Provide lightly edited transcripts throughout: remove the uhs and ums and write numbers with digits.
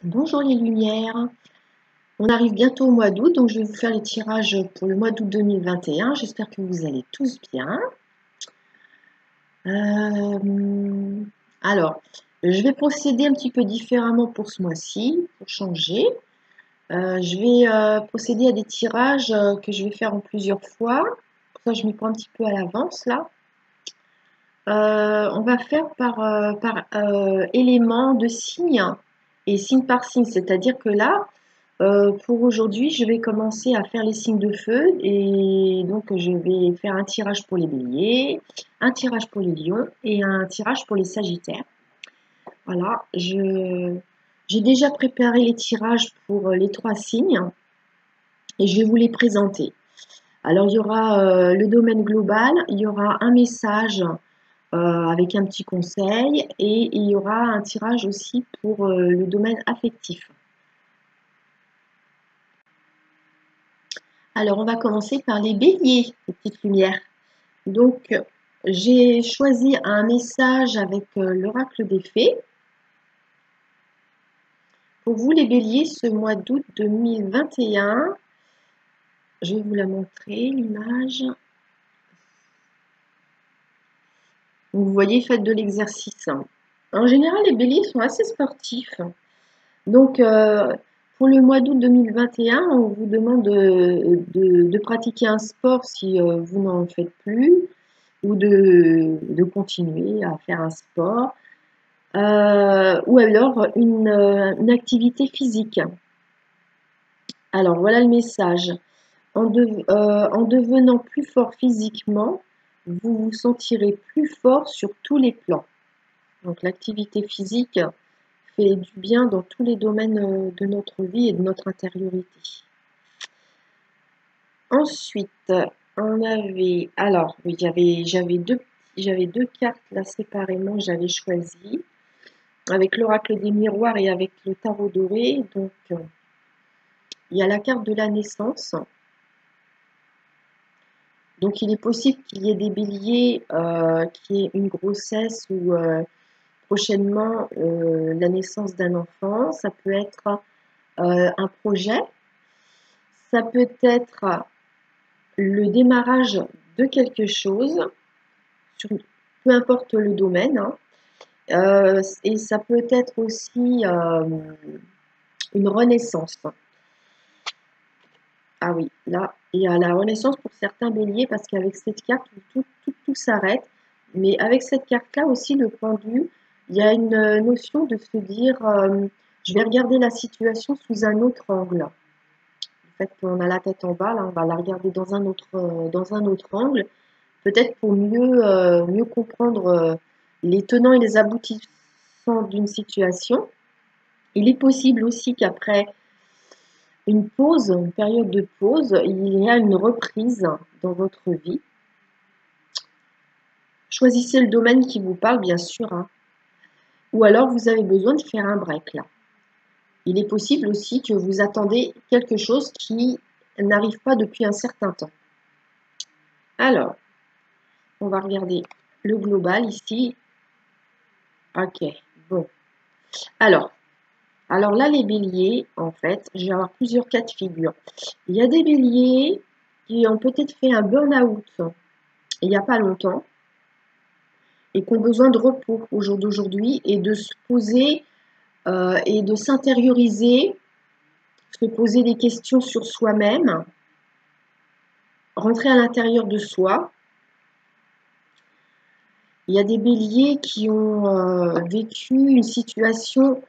Bonjour les lumières, on arrive bientôt au mois d'août, donc je vais vous faire les tirages pour le mois d'août 2021. J'espère que vous allez tous bien. Alors, je vais procéder un petit peu différemment pour ce mois-ci, pour changer. Je vais procéder à des tirages que je vais faire en plusieurs fois. Pour ça, je m'y prends un petit peu à l'avance là. On va faire par élément de signe et signe par signe, c'est-à-dire que là, pour aujourd'hui, je vais commencer à faire les signes de feu et donc je vais faire un tirage pour les béliers, un tirage pour les lions et un tirage pour les sagittaires. Voilà, j'ai déjà préparé les tirages pour les trois signes et je vais vous les présenter. Alors, il y aura le domaine global, il y aura un message avec un petit conseil et il y aura un tirage aussi pour le domaine affectif. Alors, on va commencer par les béliers, les petites lumières. Donc, j'ai choisi un message avec l'oracle des fées. Pour vous, les béliers, ce mois d'août 2021, je vais vous la montrer, l'image. Vous voyez, faites de l'exercice. En général, les béliers sont assez sportifs. Donc, pour le mois d'août 2021, on vous demande de pratiquer un sport si vous n'en faites plus ou de continuer à faire un sport ou alors une activité physique. Alors, voilà le message. En devenant plus fort physiquement, vous vous sentirez plus fort sur tous les plans. Donc, l'activité physique fait du bien dans tous les domaines de notre vie et de notre intériorité. Ensuite, on avait, alors oui, j'avais deux cartes là séparément, j'avais choisi avec l'oracle des miroirs et avec le tarot doré. Donc, il y a la carte de la naissance. Donc, il est possible qu'il y ait des béliers qui aient une grossesse ou prochainement la naissance d'un enfant. Ça peut être un projet. Ça peut être le démarrage de quelque chose, peu importe le domaine. Et ça peut être aussi une renaissance. Ah oui, là, il y a la renaissance pour certains béliers parce qu'avec cette carte, tout s'arrête. Mais avec cette carte-là aussi, le pendu, il y a une notion de se dire, je vais regarder la situation sous un autre angle. En fait, on a la tête en bas, là, on va la regarder dans un autre angle, peut-être pour mieux comprendre les tenants et les aboutissants d'une situation. Il est possible aussi qu'après une pause, une période de pause, il y a une reprise dans votre vie. Choisissez le domaine qui vous parle, bien sûr, hein. Ou alors vous avez besoin de faire un break là. Il est possible aussi que vous attendez quelque chose qui n'arrive pas depuis un certain temps. Alors, on va regarder le global ici. Ok, bon. Alors là, les béliers, en fait, je vais avoir plusieurs cas de figure. Il y a des béliers qui ont peut-être fait un burn-out il n'y a pas longtemps et qui ont besoin de repos au jour d'aujourd'hui et de se poser et de s'intérioriser, se poser des questions sur soi-même, rentrer à l'intérieur de soi. Il y a des béliers qui ont vécu une situation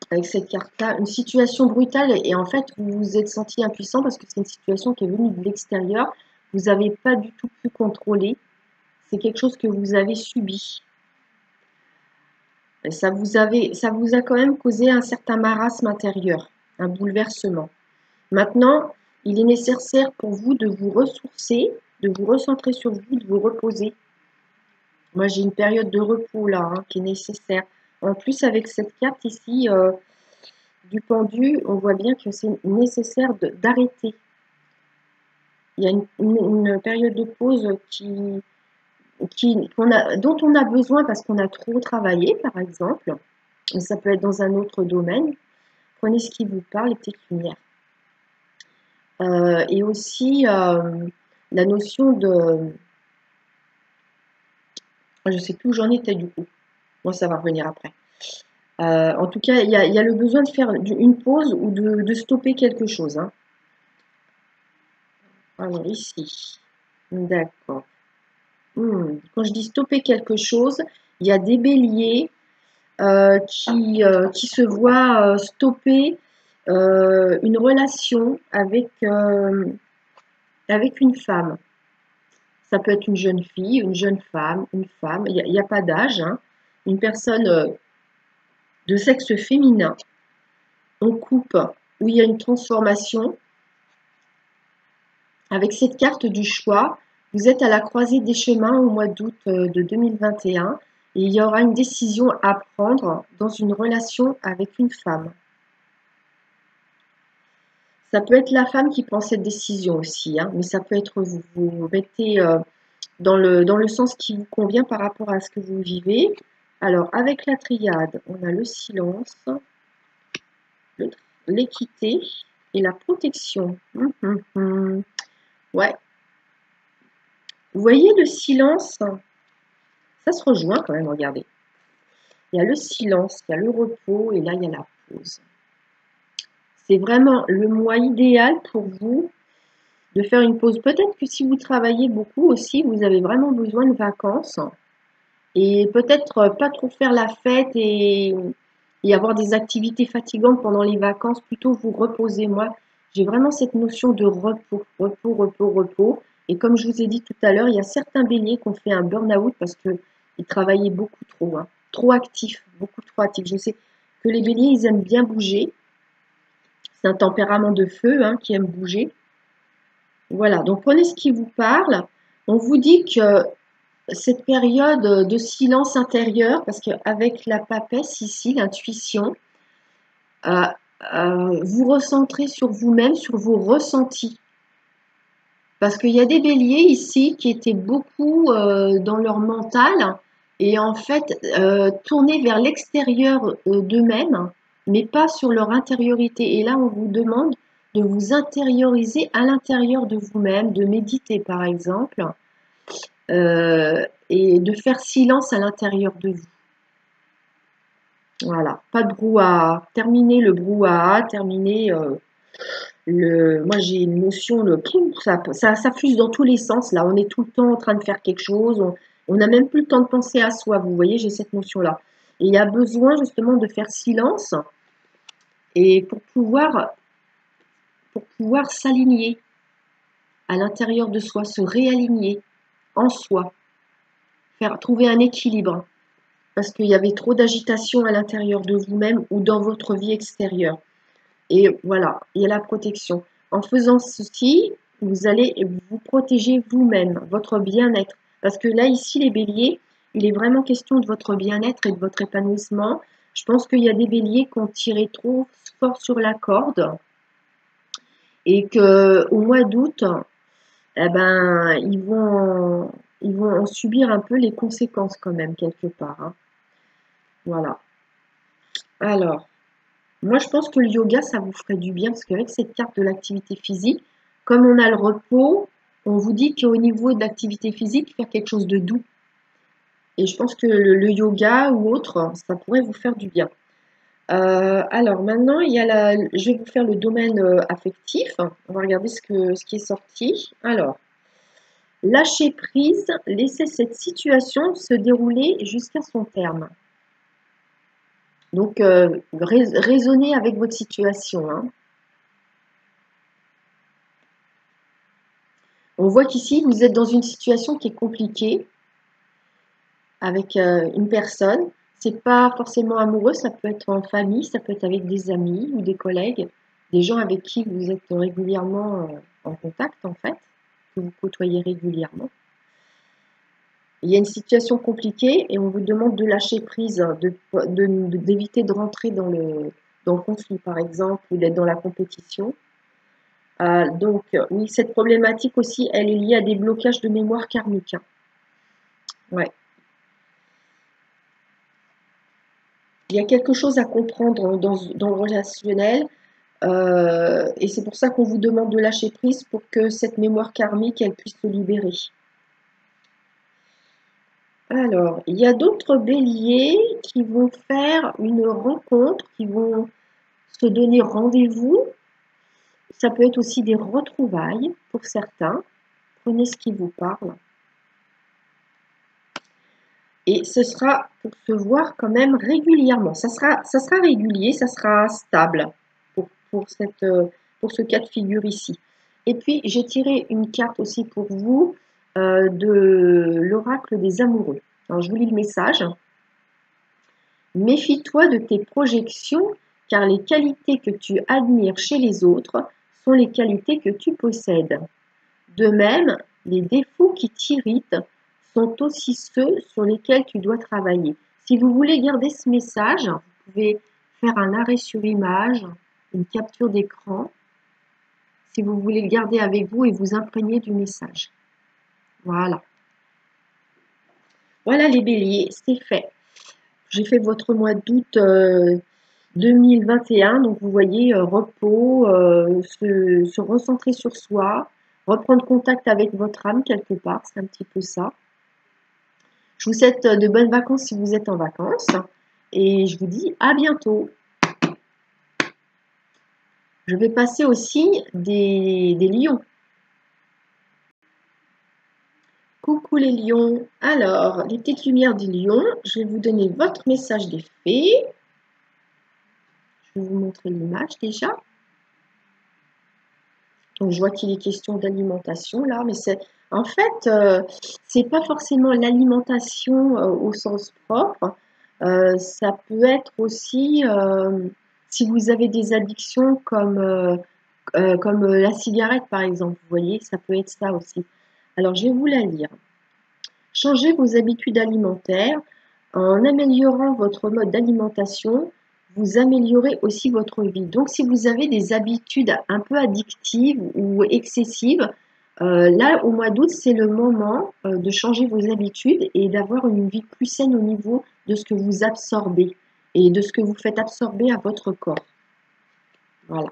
avec cette carte-là, une situation brutale et en fait vous vous êtes senti impuissant parce que c'est une situation qui est venue de l'extérieur, vous n'avez pas du tout pu contrôler, c'est quelque chose que vous avez subi. Et ça vous a quand même causé un certain marasme intérieur, un bouleversement. Maintenant, il est nécessaire pour vous de vous ressourcer, de vous recentrer sur vous, de vous reposer. Moi, j'ai une période de repos là qui est nécessaire. En plus, avec cette carte ici du pendu, on voit bien que c'est nécessaire d'arrêter. Il y a une période de pause dont on a besoin parce qu'on a trop travaillé, par exemple. Ça peut être dans un autre domaine. Prenez ce qui vous parle et petite lumière. Et aussi la notion de... Je ne sais plus où j'en étais du coup. Moi, ça va revenir après. En tout cas, il y a le besoin de faire une pause ou de stopper quelque chose. Hein. Alors ici, d'accord. Quand je dis stopper quelque chose, il y a des béliers qui se voient stopper une relation avec une femme. Ça peut être une jeune fille, une jeune femme, une femme, il n'y a pas d'âge. Hein. Une personne de sexe féminin en couple où il y a une transformation. Avec cette carte du choix, vous êtes à la croisée des chemins au mois d'août de 2021 et il y aura une décision à prendre dans une relation avec une femme. Ça peut être la femme qui prend cette décision aussi, hein, mais ça peut être vous. Vous mettez dans le sens qui vous convient par rapport à ce que vous vivez. Alors, avec la triade, on a le silence, l'équité et la protection. Ouais. Vous voyez le silence, ça se rejoint quand même, regardez. Il y a le silence, il y a le repos et là, il y a la pause. C'est vraiment le mois idéal pour vous de faire une pause. Peut-être que si vous travaillez beaucoup aussi, vous avez vraiment besoin de vacances et peut-être pas trop faire la fête et avoir des activités fatigantes pendant les vacances, plutôt vous reposer. Moi, j'ai vraiment cette notion de repos, repos, repos, repos. Et comme je vous ai dit tout à l'heure, il y a certains béliers qui ont fait un burn-out parce qu'ils travaillaient beaucoup trop, hein, trop actifs, beaucoup trop actifs. Je sais que les béliers, ils aiment bien bouger. C'est un tempérament de feu hein, qui aime bouger. Voilà, donc prenez ce qui vous parle. On vous dit que cette période de silence intérieur, parce qu'avec la papesse ici, l'intuition, vous recentrez sur vous-même, sur vos ressentis. Parce qu'il y a des béliers ici qui étaient beaucoup dans leur mental et en fait tournés vers l'extérieur d'eux-mêmes, mais pas sur leur intériorité. Et là, on vous demande de vous intérioriser à l'intérieur de vous-même, de méditer par exemple, et de faire silence à l'intérieur de vous. Voilà, pas de brouhaha. Terminez le brouhaha, terminez moi j'ai une notion, ça fuse dans tous les sens. Là, on est tout le temps en train de faire quelque chose, on n'a même plus le temps de penser à soi. Vous voyez, j'ai cette notion-là. Et il y a besoin justement de faire silence et pour pouvoir s'aligner à l'intérieur de soi, se réaligner en soi, trouver un équilibre. Parce qu'il y avait trop d'agitation à l'intérieur de vous-même ou dans votre vie extérieure. Et voilà, il y a la protection. En faisant ceci, vous allez vous protéger vous-même, votre bien-être. Parce que là, ici, les béliers, il est vraiment question de votre bien-être et de votre épanouissement. Je pense qu'il y a des béliers qui ont tiré trop fort sur la corde et qu'au mois d'août, eh ben, ils vont en subir un peu les conséquences quand même, quelque part. Hein. Voilà. Alors, moi, je pense que le yoga, ça vous ferait du bien parce qu'avec cette carte de l'activité physique, comme on a le repos, on vous dit qu'au niveau de l'activité physique, faire quelque chose de doux. Et je pense que le yoga ou autre, ça pourrait vous faire du bien. Alors maintenant, je vais vous faire le domaine affectif. On va regarder ce qui est sorti. Alors, lâcher prise, laisser cette situation se dérouler jusqu'à son terme. Donc, raisonnez avec votre situation. Hein. On voit qu'ici, vous êtes dans une situation qui est compliquée avec une personne. C'est pas forcément amoureux, ça peut être en famille, ça peut être avec des amis ou des collègues, des gens avec qui vous êtes régulièrement en contact en fait, que vous côtoyez régulièrement. Il y a une situation compliquée et on vous demande de lâcher prise, d'éviter de rentrer dans le conflit par exemple ou d'être dans la compétition. Donc, oui, cette problématique aussi, elle est liée à des blocages de mémoire karmique. Hein. Ouais. Il y a quelque chose à comprendre dans le relationnel. Et c'est pour ça qu'on vous demande de lâcher prise pour que cette mémoire karmique, elle puisse se libérer. Alors, il y a d'autres béliers qui vont faire une rencontre, qui vont se donner rendez-vous. Ça peut être aussi des retrouvailles pour certains. Prenez ce qui vous parle. Et ce sera pour se voir quand même régulièrement. Ça sera régulier, ça sera stable pour ce cas de figure ici. Et puis, j'ai tiré une carte aussi pour vous de l'oracle des amoureux. Alors, je vous lis le message. Méfie-toi de tes projections, car les qualités que tu admires chez les autres sont les qualités que tu possèdes. De même, les défauts qui t'irritent sont aussi ceux sur lesquels tu dois travailler. Si vous voulez garder ce message, vous pouvez faire un arrêt sur image, une capture d'écran, si vous voulez le garder avec vous et vous imprégner du message. Voilà. Voilà les béliers, c'est fait. J'ai fait votre mois d'août 2021, donc vous voyez, repos, se recentrer sur soi, reprendre contact avec votre âme quelque part, c'est un petit peu ça. Je vous souhaite de bonnes vacances si vous êtes en vacances et je vous dis à bientôt. Je vais passer aussi des lions. Coucou les lions. Alors, les petites lumières des lions, je vais vous donner votre message des fées. Je vais vous montrer l'image déjà. Donc, je vois qu'il est question d'alimentation là, mais c'est en fait, c'est pas forcément l'alimentation au sens propre. Ça peut être aussi si vous avez des addictions comme la cigarette par exemple, vous voyez, ça peut être ça aussi. Alors, je vais vous la lire. Changez vos habitudes alimentaires. En améliorant votre mode d'alimentation, vous améliorez aussi votre vie. Donc, si vous avez des habitudes un peu addictives ou excessives, là, au mois d'août, c'est le moment de changer vos habitudes et d'avoir une vie plus saine au niveau de ce que vous absorbez et de ce que vous faites absorber à votre corps. Voilà,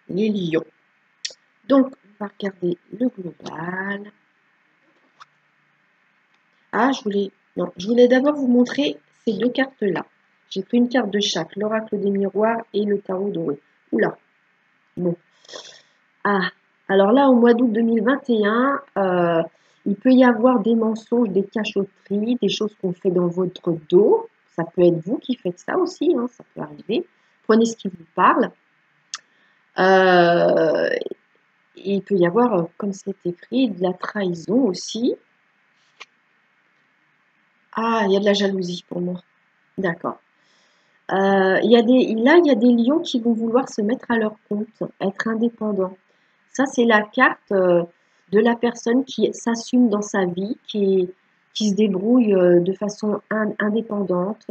les lions. Donc, on va regarder le global. Ah, je voulais d'abord vous montrer ces deux cartes-là. J'ai pris une carte de chaque, l'oracle des miroirs et le tarot doré. Oula, bon. Ah, alors là, au mois d'août 2021, il peut y avoir des mensonges, des cachotteries, des choses qu'on fait dans votre dos. Ça peut être vous qui faites ça aussi, hein, ça peut arriver. Prenez ce qui vous parle. Il peut y avoir, comme c'est écrit, de la trahison aussi. Ah, il y a de la jalousie pour moi. D'accord. Là, il y a des lions qui vont vouloir se mettre à leur compte, être indépendants. Ça, c'est la carte de la personne qui s'assume dans sa vie, qui se débrouille de façon indépendante,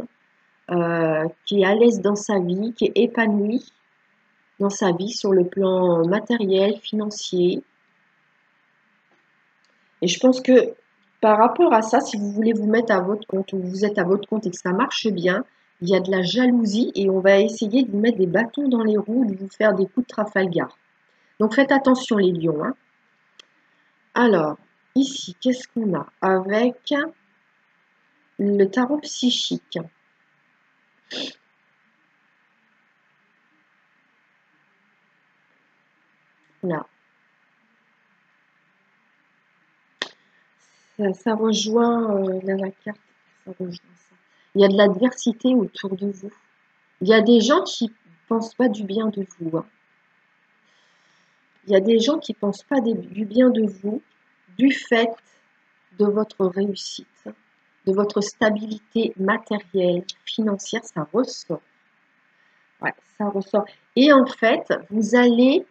qui est à l'aise dans sa vie, qui est épanouie dans sa vie sur le plan matériel, financier. Et je pense que par rapport à ça, si vous voulez vous mettre à votre compte ou vous êtes à votre compte et que ça marche bien, il y a de la jalousie et on va essayer de vous mettre des bâtons dans les roues, de vous faire des coups de Trafalgar. Donc faites attention les lions. Hein. Alors, ici, qu'est-ce qu'on a avec le tarot psychique? Là. Ça rejoint la carte. Ça rejoint ça. Il y a de l'adversité autour de vous. Il y a des gens qui ne pensent pas du bien de vous. Hein. Il y a des gens qui ne pensent pas du bien de vous du fait de votre réussite, de votre stabilité matérielle, financière, ça ressort. Ouais, ça ressort. Et en fait, vous allez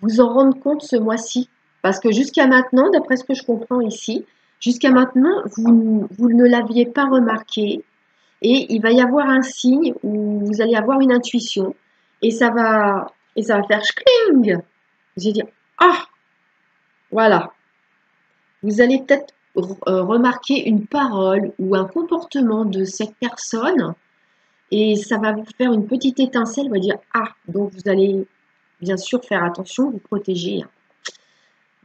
vous en rendre compte ce mois-ci. Parce que jusqu'à maintenant, d'après ce que je comprends ici, jusqu'à maintenant, vous ne l'aviez pas remarqué. Et il va y avoir un signe où vous allez avoir une intuition. Et ça va faire schling. Vous allez dire, ah, voilà. Vous allez peut-être remarquer une parole ou un comportement de cette personne Et ça va vous faire une petite étincelle, on va dire, ah, donc vous allez bien sûr faire attention, vous protéger, hein.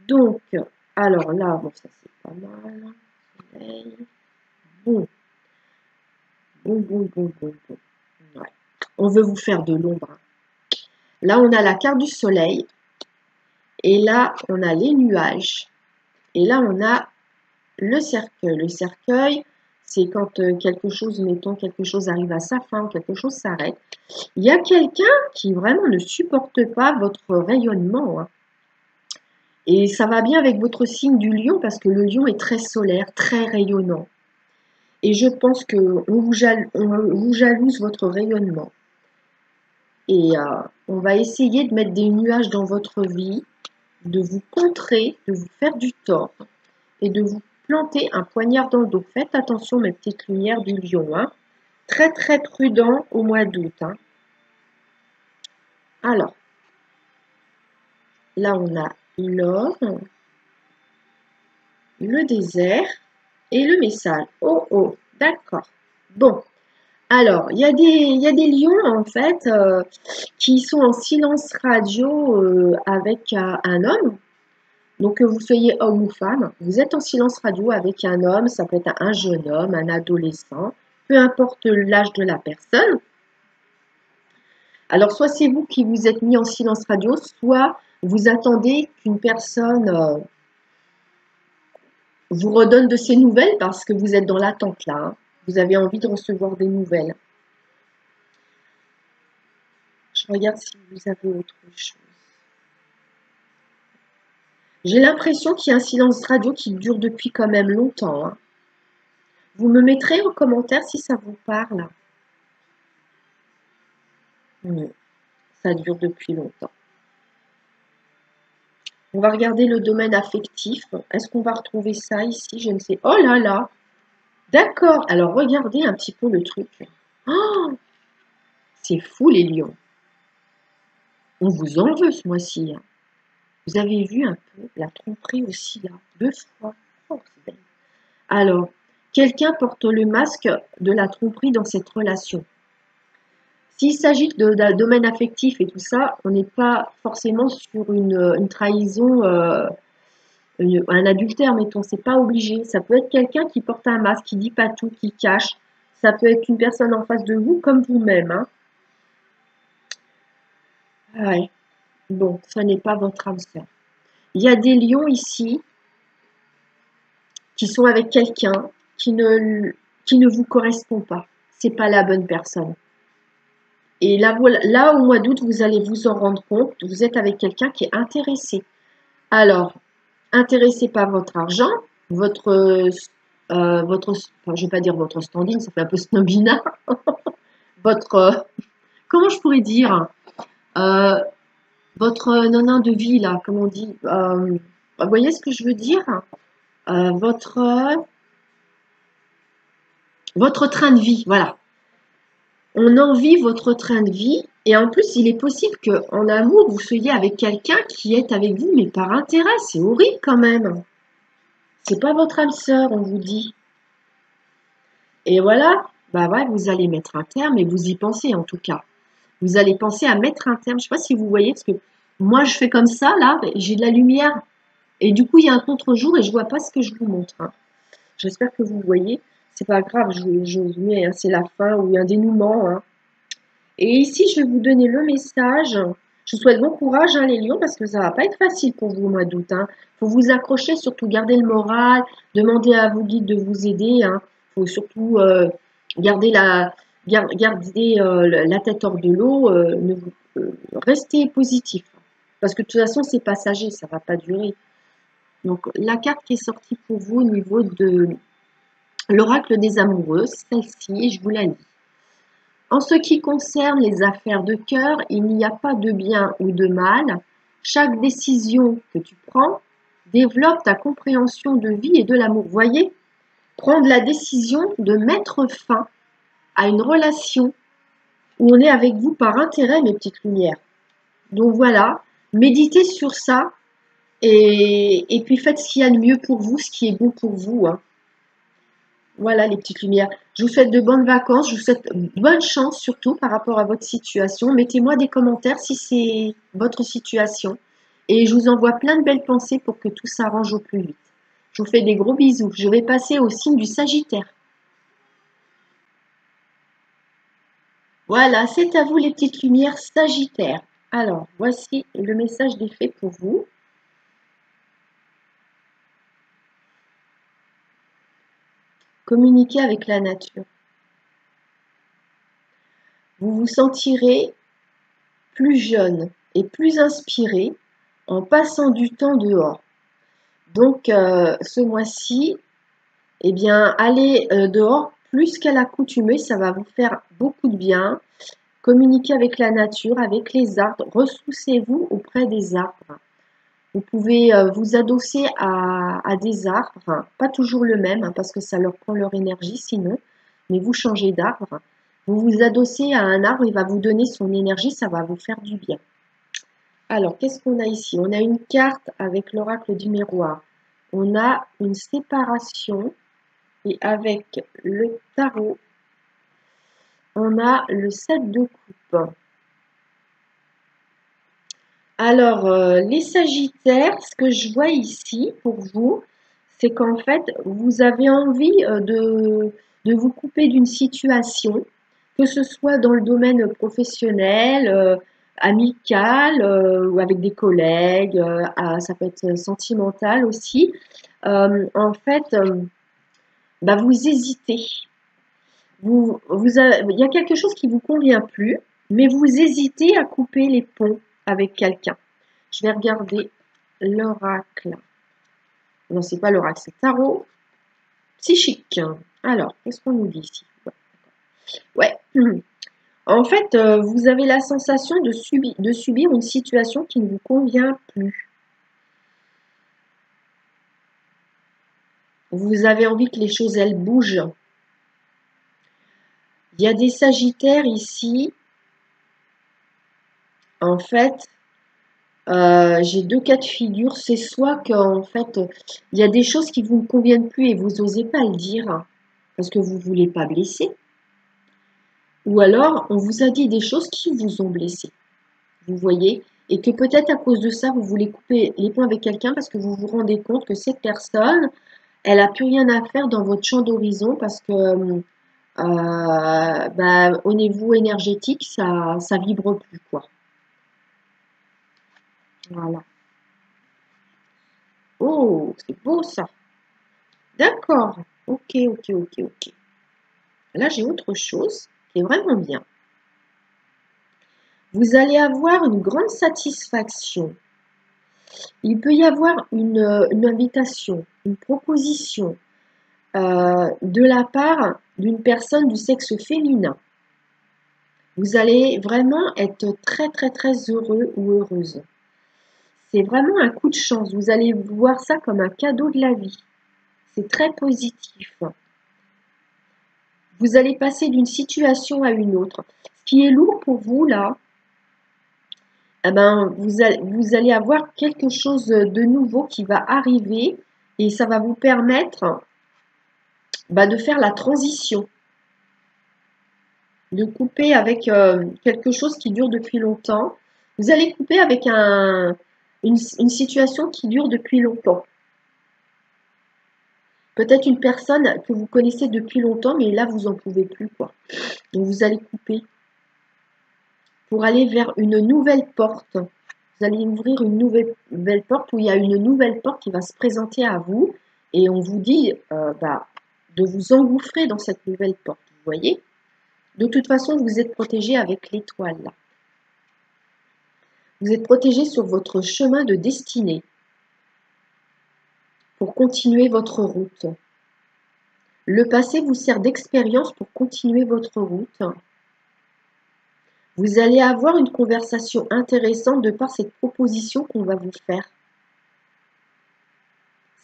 Donc, alors là, bon, ça c'est pas mal. Soleil. Bon, bon. Ouais. On veut vous faire de l'ombre, hein. Là, on a la carte du soleil. Et là, on a les nuages. Et là, on a le cercueil. Le cercueil, c'est quand quelque chose, mettons, quelque chose arrive à sa fin, quelque chose s'arrête. Il y a quelqu'un qui vraiment ne supporte pas votre rayonnement, hein. Et ça va bien avec votre signe du lion parce que le lion est très solaire, très rayonnant. Et je pense qu'on vous jalouse votre rayonnement. Et on va essayer de mettre des nuages dans votre vie, de vous contrer, de vous faire du tort et de vous planter un poignard dans le dos. Faites attention, mes petites lumières du lion, hein. Très très prudent au mois d'août, hein. Alors, là on a l'or, le désert et le message. Oh oh, d'accord. Bon, alors il y a des lions en fait qui sont en silence radio avec un homme. Donc que vous soyez homme ou femme, vous êtes en silence radio avec un homme, ça peut être un jeune homme, un adolescent, peu importe l'âge de la personne. Alors soit c'est vous qui vous êtes mis en silence radio, soit vous attendez qu'une personne vous redonne de ses nouvelles parce que vous êtes dans l'attente là, hein. Vous avez envie de recevoir des nouvelles. Je regarde si vous avez autre chose. J'ai l'impression qu'il y a un silence radio qui dure depuis quand même longtemps, hein. Vous me mettrez en commentaire si ça vous parle. Ça dure depuis longtemps. On va regarder le domaine affectif. Est-ce qu'on va retrouver ça ici? Je ne sais. Oh là là! D'accord. Alors, regardez un petit peu le truc. Oh, c'est fou, les lions. On vous en veut ce mois-ci, hein. Vous avez vu un peu la tromperie aussi, là. 2 fois. Oh, c'est belle. Alors, quelqu'un porte le masque de la tromperie dans cette relation. S'il s'agit d'un domaine affectif et tout ça, on n'est pas forcément sur une trahison, un adultère, mettons, c'est pas obligé. Ça peut être quelqu'un qui porte un masque, qui dit pas tout, qui cache. Ça peut être une personne en face de vous comme vous-même, hein. Ouais. Bon, ça n'est pas votre âme sœur. Il y a des lions ici qui sont avec quelqu'un qui ne vous correspond pas. C'est pas la bonne personne. Et là, voilà, là, au mois d'août, vous allez vous en rendre compte, vous êtes avec quelqu'un qui est intéressé. Alors, intéressé par votre argent, enfin, je vais pas dire votre standing, ça fait un peu snobinard, votre, comment je pourrais dire, euh, votre nanan de vie, là, comme on dit, vous voyez ce que je veux dire? Votre train de vie, voilà. On envie votre train de vie et en plus, il est possible qu'en amour, vous soyez avec quelqu'un qui est avec vous, mais par intérêt. C'est horrible quand même. C'est pas votre âme sœur, on vous dit. Et voilà, bah ouais, vous allez mettre un terme et vous y pensez en tout cas. Vous allez penser à mettre un terme. Je sais pas si vous voyez, parce que moi, je fais comme ça, là, j'ai de la lumière. Et du coup, il y a un contre-jour et je vois pas ce que je vous montre, hein. J'espère que vous voyez. C'est pas grave, je vous mets, hein, c'est la fin ou un dénouement, hein. Et ici, je vais vous donner le message. Je vous souhaite bon courage, hein, les lions, parce que ça va pas être facile pour vous au mois d'août, hein. Faut vous accrocher, surtout garder le moral, demander à vos guides de vous aider, hein. Faut surtout garder la tête hors de l'eau, restez positif. Parce que de toute façon, c'est passager, ça va pas durer. Donc, la carte qui est sortie pour vous au niveau de l'oracle des amoureux, celle-ci, je vous la lis. En ce qui concerne les affaires de cœur, il n'y a pas de bien ou de mal. Chaque décision que tu prends développe ta compréhension de vie et de l'amour. Voyez, prendre la décision de mettre fin à une relation où on est avec vous par intérêt, mes petites lumières. Donc voilà, méditez sur ça et puis faites ce qu'il y a de mieux pour vous, ce qui est bon pour vous, hein. Voilà les petites lumières. Je vous souhaite de bonnes vacances, je vous souhaite bonne chance surtout par rapport à votre situation. Mettez-moi des commentaires si c'est votre situation. Et je vous envoie plein de belles pensées pour que tout s'arrange au plus vite. Je vous fais des gros bisous. Je vais passer au signe du Sagittaire. Voilà, c'est à vous les petites lumières Sagittaires. Alors, voici le message des fées pour vous. Communiquez avec la nature. Vous vous sentirez plus jeune et plus inspiré en passant du temps dehors. Donc, ce mois-ci, eh bien, allez dehors plus qu'à l'accoutumée, ça va vous faire beaucoup de bien. Communiquez avec la nature, avec les arbres, ressourcez-vous auprès des arbres. Vous pouvez vous adosser à des arbres, pas toujours le même, hein, parce que ça leur prend leur énergie sinon, mais vous changez d'arbre. Vous vous adossez à un arbre, il va vous donner son énergie, ça va vous faire du bien. Alors, qu'est-ce qu'on a ici? On a une carte avec l'oracle du miroir. On a une séparation et avec le tarot, on a le 7 de coupe. Alors, les Sagittaires, ce que je vois ici pour vous, c'est qu'en fait, vous avez envie de vous couper d'une situation, que ce soit dans le domaine professionnel, amical ou avec des collègues, ça peut être sentimental aussi. En fait, bah, vous hésitez. Il y a quelque chose qui ne vous convient plus, mais vous hésitez à couper les ponts avec quelqu'un. Je vais regarder l'oracle. Non, c'est pas l'oracle, c'est tarot psychique. Alors, qu'est-ce qu'on nous dit ici? Ouais. En fait, vous avez la sensation de subir une situation qui ne vous convient plus. Vous avez envie que les choses, elles bougent. Il y a des Sagittaires ici. En fait, j'ai deux cas de figure. C'est soit qu'en fait, il y a des choses qui vous ne conviennent plus et vous n'osez pas le dire parce que vous ne voulez pas blesser. Ou alors, on vous a dit des choses qui vous ont blessé. Vous voyez? Et que peut-être à cause de ça, vous voulez couper les ponts avec quelqu'un parce que vous vous rendez compte que cette personne, elle n'a plus rien à faire dans votre champ d'horizon parce que bah, au niveau énergétique, ça vibre plus, quoi. Voilà. Oh, c'est beau ça. D'accord. Ok, ok, ok, ok. Là, j'ai autre chose qui est vraiment bien. Vous allez avoir une grande satisfaction. Il peut y avoir une invitation, une proposition de la part d'une personne du sexe féminin. Vous allez vraiment être très, très, très heureux ou heureuse. C'est vraiment un coup de chance. Vous allez voir ça comme un cadeau de la vie. C'est très positif. Vous allez passer d'une situation à une autre. Ce qui est lourd pour vous, là, eh ben, vous allez avoir quelque chose de nouveau qui va arriver et ça va vous permettre de faire la transition, de couper avec quelque chose qui dure depuis longtemps. Vous allez couper avec une situation qui dure depuis longtemps. Peut-être une personne que vous connaissez depuis longtemps, mais là, vous n'en pouvez plus, quoi. Donc, vous allez couper pour aller vers une nouvelle porte. Vous allez ouvrir une nouvelle porte où il y a une nouvelle porte qui va se présenter à vous et on vous dit de vous engouffrer dans cette nouvelle porte. Vous voyez? De toute façon, vous êtes protégé avec l'étoile là. Vous êtes protégé sur votre chemin de destinée pour continuer votre route. Le passé vous sert d'expérience pour continuer votre route. Vous allez avoir une conversation intéressante de par cette proposition qu'on va vous faire.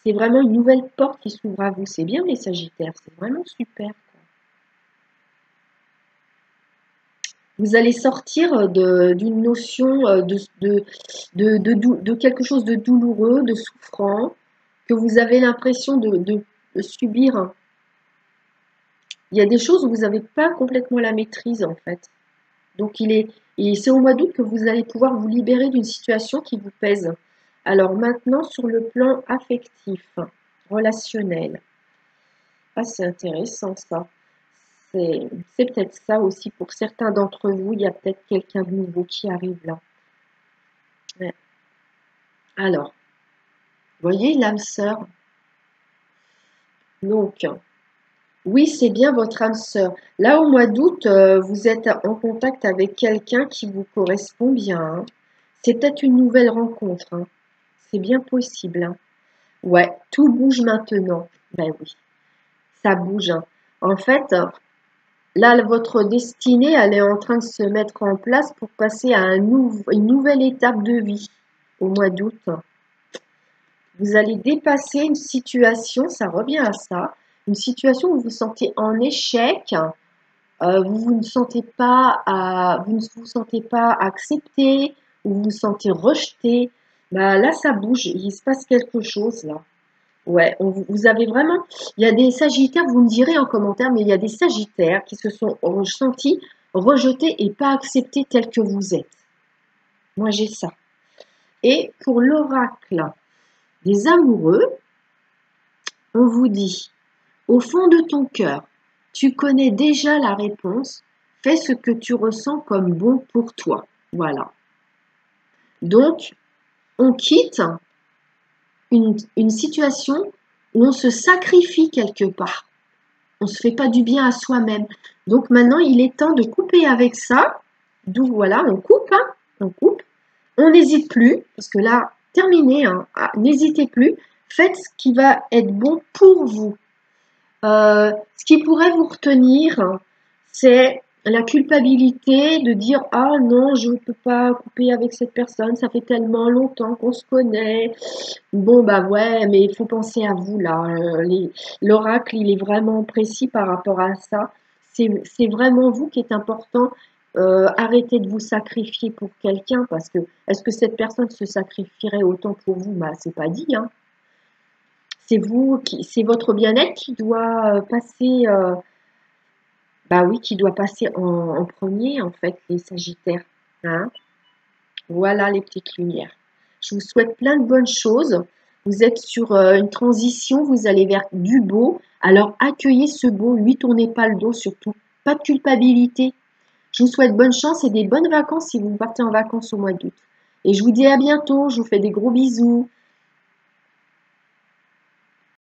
C'est vraiment une nouvelle porte qui s'ouvre à vous. C'est bien les Sagittaires, c'est vraiment super. Vous allez sortir d'une notion de quelque chose de douloureux, de souffrant, que vous avez l'impression de subir il y a des choses où vous n'avez pas complètement la maîtrise en fait. Donc c'est au mois d'août que vous allez pouvoir vous libérer d'une situation qui vous pèse. Alors maintenant, sur le plan affectif, relationnel. Ah, c'est intéressant ça. C'est peut-être ça aussi pour certains d'entre vous. Il y a peut-être quelqu'un de nouveau qui arrive là. Ouais. Alors, voyez l'âme sœur. Donc, oui, c'est bien votre âme sœur. Là, au mois d'août, vous êtes en contact avec quelqu'un qui vous correspond bien, hein. C'est peut-être une nouvelle rencontre, hein. C'est bien possible, hein. Ouais, tout bouge maintenant. Ben oui, ça bouge, hein. En fait, là, votre destinée, elle est en train de se mettre en place pour passer à une nouvelle étape de vie au mois d'août. Vous allez dépasser une situation, ça revient à ça, une situation où vous vous sentez en échec, vous ne sentez pas vous ne vous sentez pas accepté, ou vous vous sentez rejeté. Bah, là, ça bouge, il se passe quelque chose là. Ouais, vous avez vraiment, il y a des sagittaires, vous me direz en commentaire, mais il y a des sagittaires qui se sont sentis rejetés et pas acceptés tels que vous êtes. Moi, j'ai ça. Et pour l'oracle des amoureux, on vous dit, au fond de ton cœur, tu connais déjà la réponse, fais ce que tu ressens comme bon pour toi. Voilà. Donc, on quitte une situation où on se sacrifie quelque part. On ne se fait pas du bien à soi-même. Donc maintenant, il est temps de couper avec ça. D'où voilà, on coupe, hein, on coupe. On n'hésite plus, parce que là, terminé, hein, n'hésitez plus. Faites ce qui va être bon pour vous. Ce qui pourrait vous retenir, hein, c'est la culpabilité de dire ah non, je ne peux pas couper avec cette personne, ça fait tellement longtemps qu'on se connaît. Bon bah ouais, mais il faut penser à vous là. L'oracle, il est vraiment précis par rapport à ça. C'est vraiment vous qui est important. Arrêtez de vous sacrifier pour quelqu'un parce que est-ce que cette personne se sacrifierait autant pour vous? Bah c'est pas dit, hein. C'est votre bien-être qui doit passer, bah oui, qui doit passer en premier, en fait, les Sagittaires, hein. Voilà les petites lumières. Je vous souhaite plein de bonnes choses. Vous êtes sur une transition, vous allez vers du beau. Alors accueillez ce beau, lui tournez pas le dos surtout. Pas de culpabilité. Je vous souhaite bonne chance et des bonnes vacances si vous partez en vacances au mois d'août. Et je vous dis à bientôt, je vous fais des gros bisous.